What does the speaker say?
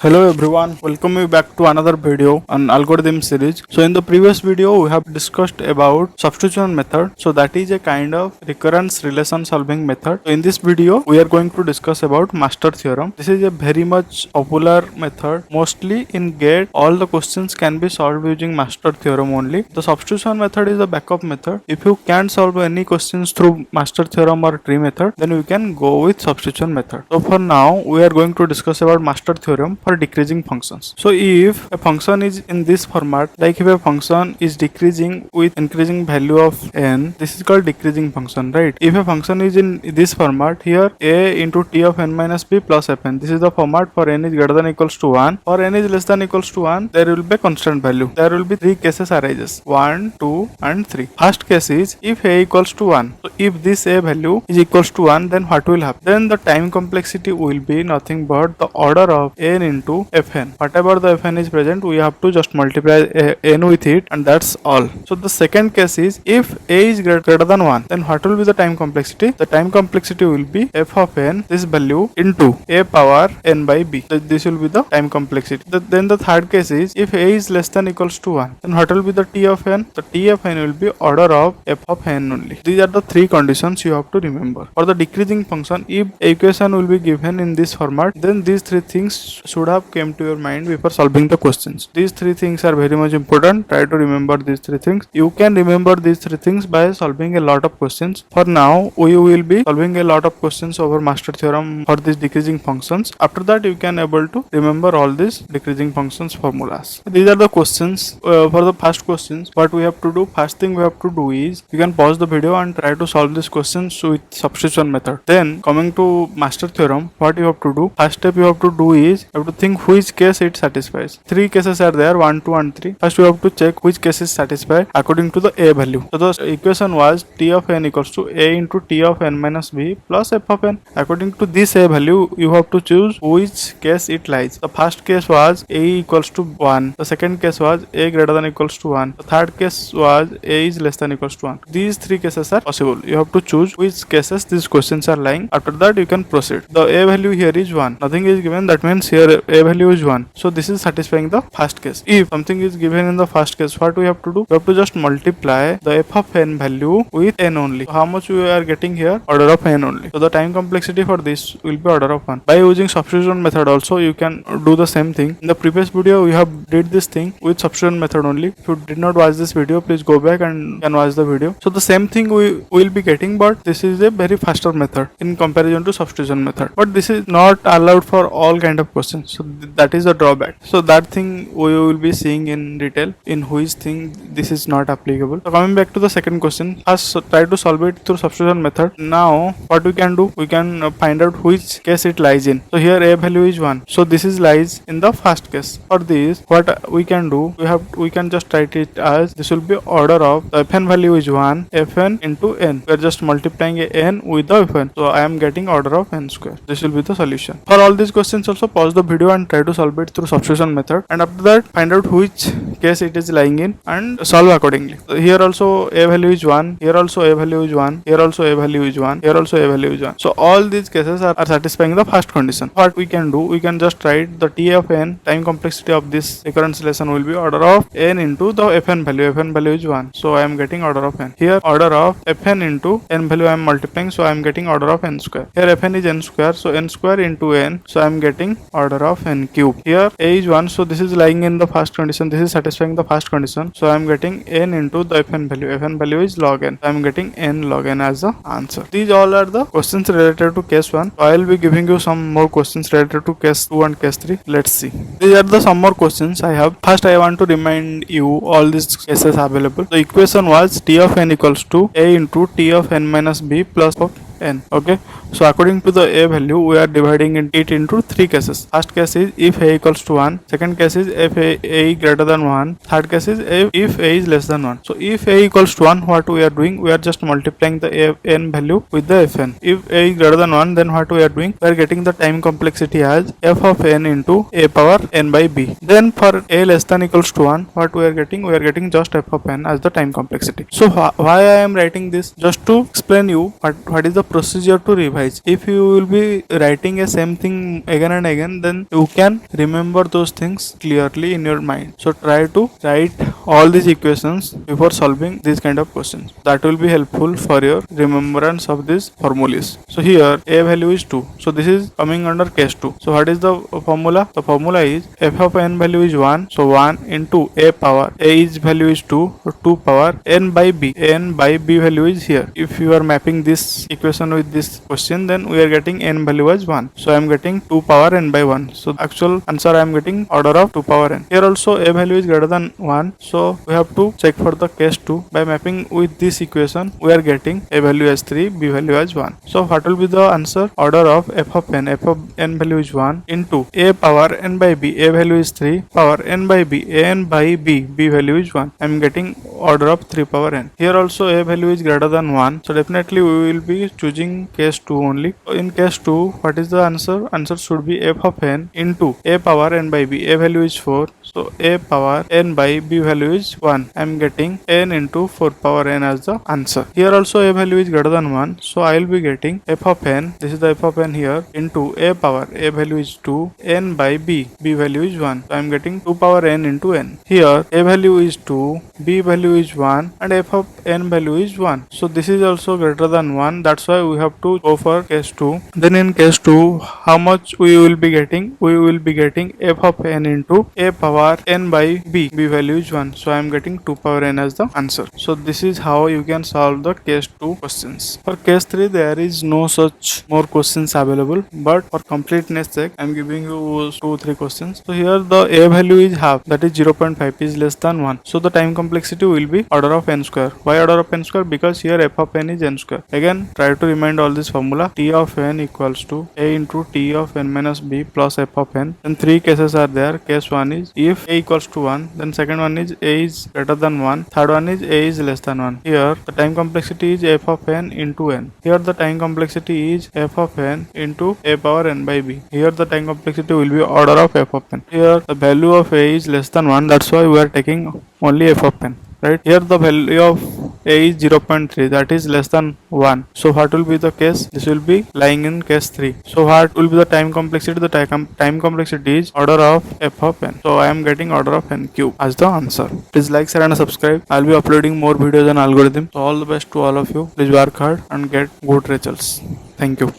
Hello everyone, welcome you back to another video on algorithm series. So in the previous video we have discussed about substitution method. So that is a kind of recurrence relation solving method. So in this video we are going to discuss about master theorem. This is a very much popular method. Mostly in GATE all the questions can be solved using master theorem only. The substitution method is a backup method. If you can't solve any questions through master theorem or tree method, then you can go with substitution method. So for now we are going to discuss about master theorem for decreasing functions. So if a function is in this format, like if a function is decreasing with increasing value of n, this is called decreasing function, right? If a function is in this format, here a into t of n minus b plus fn, this is the format for n is greater than equals to 1 or n is less than equals to 1, there will be a constant value. There will be three cases arises, 1, 2 and 3. First case is if a equals to 1. So if this a value is equals to 1, then what will happen? Then the time complexity will be nothing but the order of n into fn. Whatever the fn is present, we have to just multiply n with it, and that's all. So the second case is if a is greater than 1, then what will be the time complexity? The time complexity will be f of n, this value, into a power n by b. This will be the time complexity. Then the third case is if a is less than equals to 1, then what will be the t of n? The t of n will be order of f of n only. These are the three conditions you have to remember. For the decreasing function, if equation will be given in this format, then these three things should have came to your mind before solving the questions. These three things are very much important. Try to remember these three things. You can remember these three things by solving a lot of questions. For now, we will be solving a lot of questions over master theorem for these decreasing functions. After that, you can able to remember all these decreasing functions formulas. These are the questions. For the first questions, what we have to do, first thing we have to do is you can pause the video and try to solve these questions with substitution method. Then coming to master theorem, what you have to do, first step you have to do is you have to think which case it satisfies. Three cases are there, 1, 2 and 3. First you have to check which case is satisfied according to the a value. So the equation was t of n equals to a into t of n minus b plus f of n. According to this a value, you have to choose which case it lies. The first case was a equals to 1. The second case was a greater than equals to 1. The third case was a is less than equals to 1. These three cases are possible. You have to choose which cases these questions are lying. After that you can proceed. The a value here is 1. Nothing is given, that means here a value is 1. So this is satisfying the first case. If something is given in the first case, what we have to do? We have to just multiply the f of n value with n only. So how much we are getting here? Order of n only. So the time complexity for this will be order of 1. By using substitution method also you can do the same thing. In the previous video we have did this thing with substitution method only. If you did not watch this video, please go back and can watch the video. So the same thing we will be getting, but this is a very faster method in comparison to substitution method. But this is not allowed for all kind of questions. So that is the drawback. So that thing we will be seeing in detail in which thing this is not applicable. So coming back to the second question, first try to solve it through substitution method. Now what we can do, we can find out which case it lies in. So here a value is 1. So this is lies in the first case. For this, what we can do, we can just write it as this will be order of the fn value is 1, fn into n. We are just multiplying a n with the fn. So I am getting order of n square. This will be the solution. For all these questions also pause the video and try to solve it through substitution method, and after that find out which case it is lying in and solve accordingly. So here also a value is 1, here also a value is 1, here also a value is 1, here also a value is 1. So all these cases are satisfying the first condition. What we can do, we can just write the t of n, time complexity of this recurrence relation will be order of n into the fn value. Fn value is 1, so I am getting order of n. Here order of fn into n value I am multiplying, so I am getting order of n square. Here fn is n square, so n square into n, so I am getting order of n cube. Here a is 1, so this is lying in the first condition. This is satisfying the first condition, so I am getting n into the fn value. Fn value is log n, so I am getting n log n as the answer. These all are the questions related to case 1. So I will be giving you some more questions related to case 2 and case 3. Let's see. These are the some more questions I have. First I want to remind you all these cases available. The equation was t of n equals to a into t of n minus b plus of n. Okay, so according to the a value we are dividing it into three cases. First case is if a equals to 1, second case is if a greater than 1, third case is if a is less than 1. So if a equals to 1, what we are doing, we are just multiplying the n value with the fn. If a is greater than 1, then what we are doing, we are getting the time complexity as f of n into a power n by b. Then for a less than equals to 1, what we are getting just f of n as the time complexity. So why I am writing this? Just to explain you what is the procedure to revise. If you will be writing a same thing again and again, then you can remember those things clearly in your mind. So try to write all these equations before solving these kind of questions. That will be helpful for your remembrance of these formulas. So here a value is 2, so this is coming under case 2. So what is the formula? The formula is f of n value is 1, so 1 into a power a is value is 2, so 2 power n by b. N by b value is here. If you are mapping this equation with this question, then we are getting n value as 1, so I am getting 2 power n by 1. So actual answer I am getting order of 2 power n. Here also a value is greater than 1, so we have to check for the case 2. By mapping with this equation, we are getting a value as 3, b value as 1. So what will be the answer? Order of f of n. F of n value is 1 into a power n by b. A value is 3 power n by b. A n by b. B value is 1. I am getting order of 3 power n. Here also a value is greater than 1, so definitely we will be choosing case 2 only. So in case 2, what is the answer? Answer should be f of n into a power n by b. A value is 4, so a power n by b value is 1. I am getting n into 4 power n as the answer. Here also a value is greater than 1, so I will be getting f of n, this is the f of n here, into a power a value is 2, n by b. B value is 1. So I am getting 2 power n into n. Here a value is 2, b value is 1, and f of n value is 1. So this is also greater than 1. That's why we have to go for case 2. Then in case 2, how much we will be getting? We will be getting f of n into a power n by b. B value is 1. So I am getting 2 power n as the answer. So this is how you can solve the case 2 questions. For case 3, there is no such more questions available, but for completeness sake, I am giving you 2-3 questions. So here the a value is half, that is 0.5 is less than 1. So the time complexity will be order of n square. Why order of n square? Because here f of n is n square. Again, try to remind all this formula. T of n equals to a into t of n minus b plus f of n. Then 3 cases are there. Case 1 is if a equals to 1. Then second one is a is greater than 1. Third one is a is less than 1. Here the time complexity is f of n into n. Here the time complexity is f of n into a power n by b. Here the time complexity will be order of f of n. Here the value of a is less than 1. That's why we are taking only f of n. Right, here the value of a is 0.3, that is less than 1. So what will be the case? This will be lying in case 3. So what will be the time complexity? The time complexity is order of f of n. So I am getting order of n cube as the answer. Please like, share and subscribe. I will be uploading more videos on algorithm. So all the best to all of you. Please work hard and get good results. Thank you.